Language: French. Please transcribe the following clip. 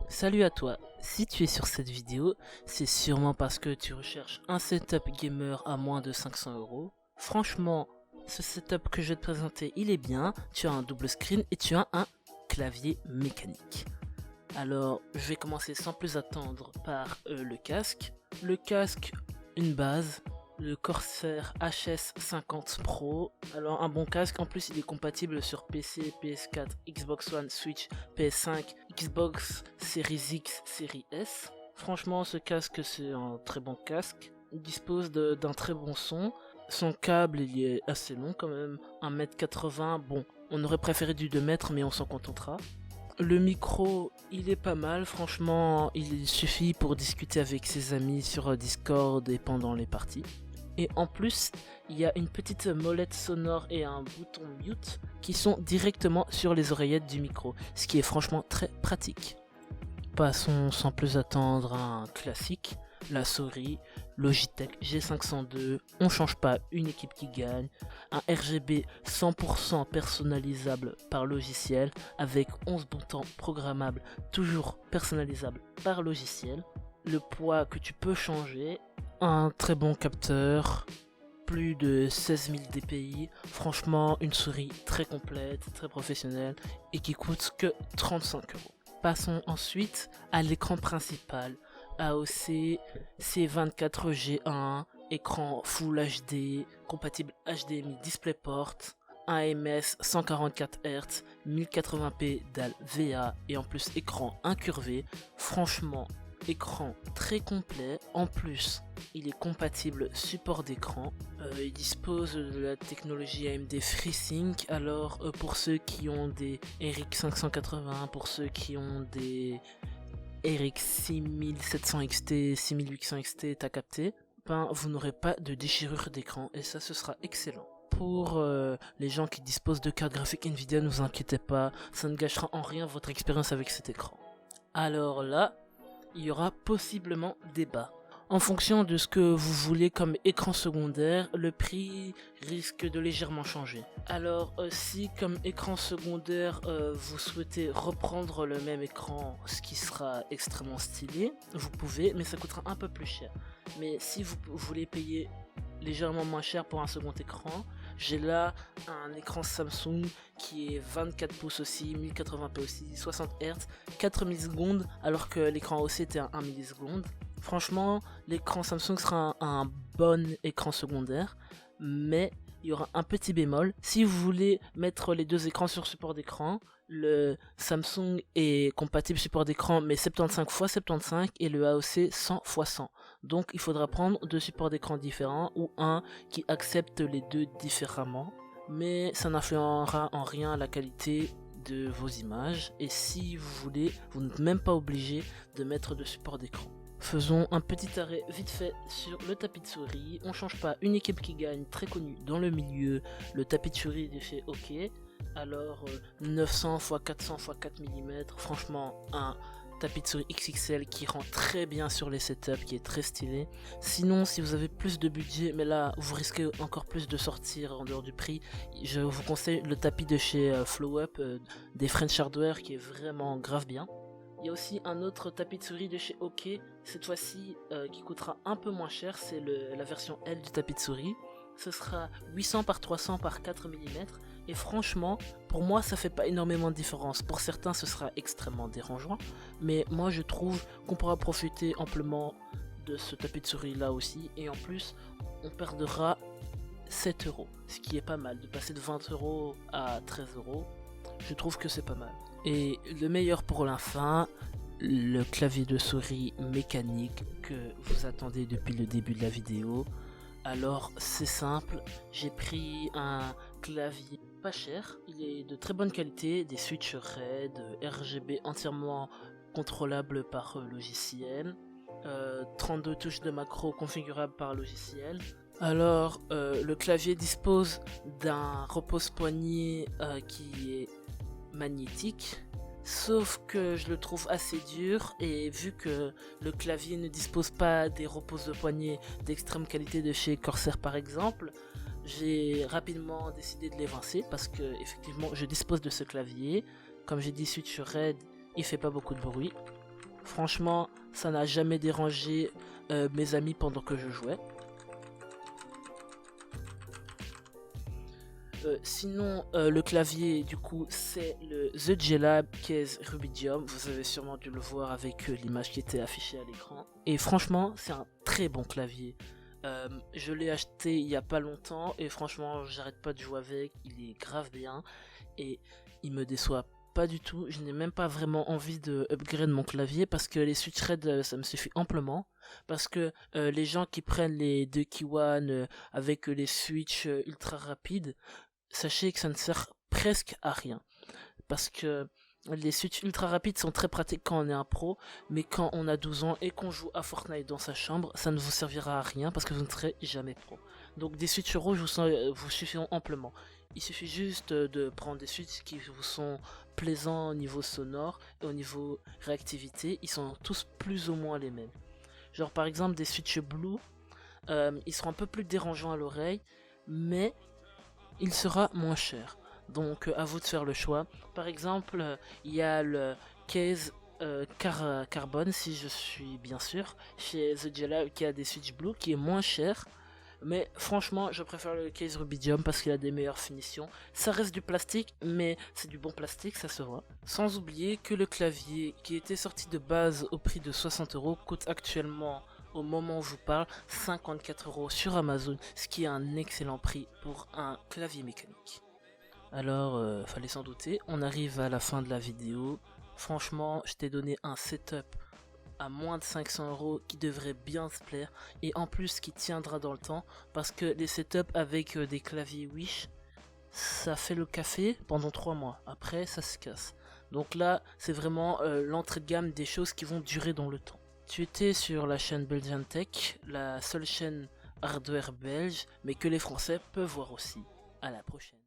Salut à toi, si tu es sur cette vidéo, c'est sûrement parce que tu recherches un setup gamer à moins de 500 €. Franchement, ce setup que je vais te présenter, il est bien, tu as un double screen et tu as un clavier mécanique. Alors, je vais commencer sans plus attendre par le casque. Le casque, une base, le Corsair HS50 Pro. Alors, un bon casque, en plus il est compatible sur PC, PS4, Xbox One, Switch, PS5, Xbox Series X, Series S. Franchement, ce casque, c'est un très bon casque. Il dispose d'un très bon son. Son câble, il est assez long quand même, 1m80. Bon, on aurait préféré du 2 mètres, mais on s'en contentera. Le micro, il est pas mal, franchement, il suffit pour discuter avec ses amis sur Discord et pendant les parties. Et en plus, il y a une petite molette sonore et un bouton mute qui sont directement sur les oreillettes du micro, ce qui est franchement très pratique. Passons sans plus attendre à un classique, la souris Logitech G502, on change pas, une équipe qui gagne, un RGB 100% personnalisable par logiciel avec 11 boutons programmables toujours personnalisables par logiciel, le poids que tu peux changer, un très bon capteur, plus de 16 000 dpi, franchement une souris très complète, très professionnelle et qui coûte que 35 €. Passons ensuite à l'écran principal, AOC C24G1, écran Full HD, compatible HDMI DisplayPort, 1 ms 144 Hz, 1080p dalle VA et en plus écran incurvé. Franchement, écran très complet. En plus, il est compatible support d'écran. Il dispose de la technologie AMD FreeSync. Alors pour ceux qui ont des RX 580, pour ceux qui ont des RX 6700 XT, 6800 XT, t'as capté, ben vous n'aurez pas de déchirure d'écran et ça ce sera excellent. Pour les gens qui disposent de cartes graphiques Nvidia, ne vous inquiétez pas, ça ne gâchera en rien votre expérience avec cet écran. Alors là, il y aura possiblement débat. En fonction de ce que vous voulez comme écran secondaire, le prix risque de légèrement changer. Alors si comme écran secondaire vous souhaitez reprendre le même écran, ce qui sera extrêmement stylé, vous pouvez, mais ça coûtera un peu plus cher. Mais si vous voulez payer légèrement moins cher pour un second écran, j'ai là un écran Samsung qui est 24 pouces aussi, 1080p aussi, 60 Hz, 4 millisecondes alors que l'écran AOC était à 1 milliseconde. Franchement, l'écran Samsung sera un bon écran secondaire, mais il y aura un petit bémol. Si vous voulez mettre les deux écrans sur support d'écran, le Samsung est compatible support d'écran mais 75 x 75 et le AOC 100 x 100. Donc il faudra prendre deux supports d'écran différents ou un qui accepte les deux différemment. Mais ça n'influera en rien la qualité de vos images. Et si vous voulez, vous n'êtes même pas obligé de mettre de support d'écran. Faisons un petit arrêt vite fait sur le tapis de souris. On change pas, une équipe qui gagne, très connue dans le milieu. Le tapis de souris est fait OK. Alors 900 x 400 x 4 mm, franchement un tapis de souris XXL qui rend très bien sur les setups, qui est très stylé. Sinon, si vous avez plus de budget, mais là vous risquez encore plus de sortir en dehors du prix, je vous conseille le tapis de chez FlowUp des French Hardware qui est vraiment grave bien. Il y a aussi un autre tapis de souris de chez OK, cette fois-ci qui coûtera un peu moins cher, c'est la version L du tapis de souris. Ce sera 800 par 300 par 4 mm et franchement, pour moi ça fait pas énormément de différence. Pour certains ce sera extrêmement dérangeant, mais moi je trouve qu'on pourra profiter amplement de ce tapis de souris là aussi et en plus on perdra 7 €, ce qui est pas mal, de passer de 20 € à 13 €. Je trouve que c'est pas mal. Et le meilleur pour la fin, le clavier de souris mécanique que vous attendez depuis le début de la vidéo. Alors c'est simple, j'ai pris un clavier pas cher, il est de très bonne qualité, des switches RAID, RGB entièrement contrôlable par logiciel, 32 touches de macro configurables par logiciel. Alors le clavier dispose d'un repose-poignet qui est magnétique, sauf que je le trouve assez dur et vu que le clavier ne dispose pas des reposes de poignet d'extrême qualité de chez Corsair par exemple, j'ai rapidement décidé de l'évincer parce que effectivement je dispose de ce clavier. Comme j'ai dit, Switch Red, il fait pas beaucoup de bruit. Franchement, ça n'a jamais dérangé mes amis pendant que je jouais. Sinon, le clavier, du coup, c'est le The G-Lab Case Rubidium. Vous avez sûrement dû le voir avec l'image qui était affichée à l'écran. Et franchement, c'est un très bon clavier. Je l'ai acheté il y a pas longtemps et franchement, j'arrête pas de jouer avec. Il est grave bien et il me déçoit pas du tout. Je n'ai même pas vraiment envie de upgrade mon clavier parce que les switch red ça me suffit amplement. Parce que les gens qui prennent les 2 Kiwan avec les switch ultra rapides, sachez que ça ne sert presque à rien. Parce que les switches ultra rapides sont très pratiques quand on est un pro, mais quand on a 12 ans et qu'on joue à Fortnite dans sa chambre, ça ne vous servira à rien parce que vous ne serez jamais pro. Donc des switches rouges vous suffiront amplement. Il suffit juste de prendre des switches qui vous sont plaisants au niveau sonore et au niveau réactivité. Ils sont tous plus ou moins les mêmes. Genre par exemple des switches blue, ils seront un peu plus dérangeants à l'oreille, mais il sera moins cher. Donc à vous de faire le choix. Par exemple, il y a le case carbone, si je suis bien sûr, chez The Jella qui a des switch blue qui est moins cher. Mais franchement, je préfère le case Rubidium parce qu'il a des meilleures finitions. Ça reste du plastique, mais c'est du bon plastique, ça se voit. Sans oublier que le clavier qui était sorti de base au prix de 60€ coûte actuellement, au moment où je vous parle, 54€ sur Amazon, ce qui est un excellent prix pour un clavier mécanique. Alors, fallait s'en douter, on arrive à la fin de la vidéo. Franchement, je t'ai donné un setup à moins de 500€ qui devrait bien se plaire et en plus qui tiendra dans le temps parce que les setups avec des claviers Wish, ça fait le café pendant 3 mois. Après, ça se casse. Donc là, c'est vraiment l'entrée de gamme des choses qui vont durer dans le temps. Tu étais sur la chaîne Belgian Tech, la seule chaîne hardware belge, mais que les Français peuvent voir aussi. À la prochaine.